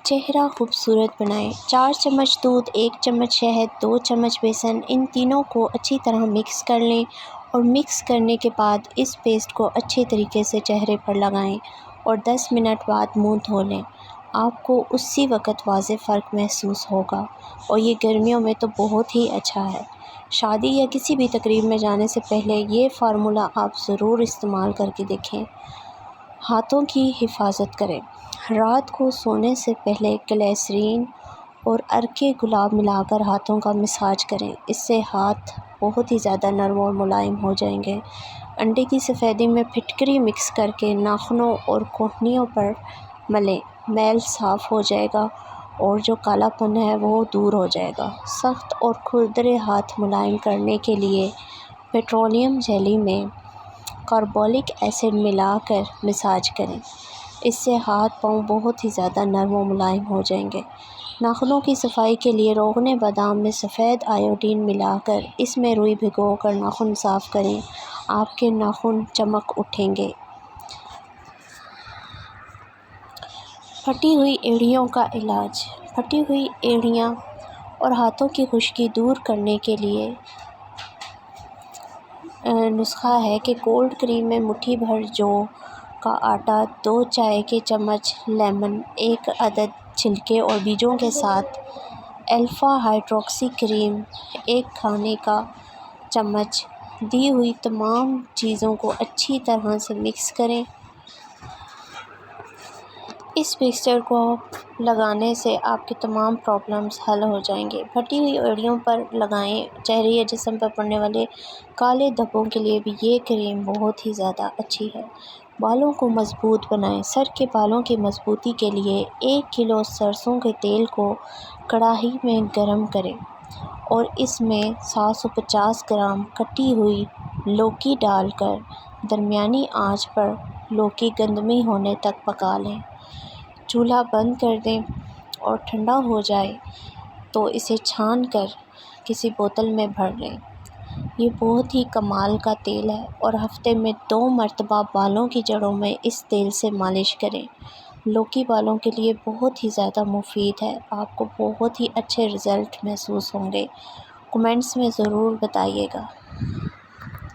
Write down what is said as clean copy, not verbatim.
چہرہ خوبصورت بنائیں۔ 4 چمچ دودھ، 1 چمچ شہد، 2 چمچ بیسن، ان تینوں کو اچھی طرح مکس کر لیں اور مکس کرنے کے بعد اس پیسٹ کو اچھے طریقے سے چہرے پر لگائیں اور 10 منٹ بعد منہ دھو لیں۔ آپ کو اسی وقت واضح فرق محسوس ہوگا اور یہ گرمیوں میں تو بہت ہی اچھا ہے۔ شادی یا کسی بھی تقریب میں جانے سے پہلے یہ فارمولہ آپ ضرور استعمال کر کے دیکھیں۔ ہاتھوں کی حفاظت کریں۔ رات کو سونے سے پہلے گلیسرین اور عرق گلاب ملا کر ہاتھوں کا مساج کریں، اس سے ہاتھ بہت ہی زیادہ نرم اور ملائم ہو جائیں گے۔ انڈے کی سفیدی میں پھٹکری مکس کر کے ناخنوں اور کونٹیوں پر ملیں، میل صاف ہو جائے گا اور جو کالا پن ہے وہ دور ہو جائے گا۔ سخت اور کھردرے ہاتھ ملائم کرنے کے لیے پیٹرولیم جیلی میں کاربولک ایسڈ ملا کر مساج کریں، اس سے ہاتھ پاؤں بہت ہی زیادہ نرم و ملائم ہو جائیں گے۔ ناخنوں کی صفائی کے لیے روغن بادام میں سفید آیوڈین ملا کر اس میں روئی بھگو کر ناخن صاف کریں، آپ کے ناخن چمک اٹھیں گے۔ پھٹی ہوئی ایڑیوں کا علاج۔ پھٹی ہوئی ایڑیاں اور ہاتھوں کی خشکی دور کرنے کے لیے نسخہ ہے کہ کولڈ کریم میں مٹھی بھر جو کا آٹا، 2 چائے کے چمچ لیمن، 1 عدد چھلکے اور بیجوں کے ساتھ الفا ہائیڈروکسی کریم، 1 کھانے کا چمچ دی ہوئی تمام چیزوں کو اچھی طرح سے مکس کریں۔ اس مکسچر کو لگانے سے آپ کے تمام پرابلمز حل ہو جائیں گے۔ پھٹی ہوئی ایڑیوں پر لگائیں۔ چہرے یا جسم پر پڑنے والے کالے دھبوں کے لیے بھی یہ کریم بہت ہی زیادہ اچھی ہے۔ بالوں کو مضبوط بنائیں۔ سر کے بالوں کی مضبوطی کے لیے 1 کلو سرسوں کے تیل کو کڑاہی میں گرم کریں اور اس میں 750 گرام کٹی ہوئی لوکی ڈال کر درمیانی آنچ پر لوکی گندمی ہونے تک پکا لیں۔ چولہا بند کر دیں اور ٹھنڈا ہو جائے تو اسے چھان کر کسی بوتل میں بھر لیں۔ یہ بہت ہی کمال کا تیل ہے اور ہفتے میں 2 مرتبہ بالوں کی جڑوں میں اس تیل سے مالش کریں۔ لوکی بالوں کے لیے بہت ہی زیادہ مفید ہے، آپ کو بہت ہی اچھے رزلٹ محسوس ہوں گے۔ کمنٹس میں ضرور بتائیے گا۔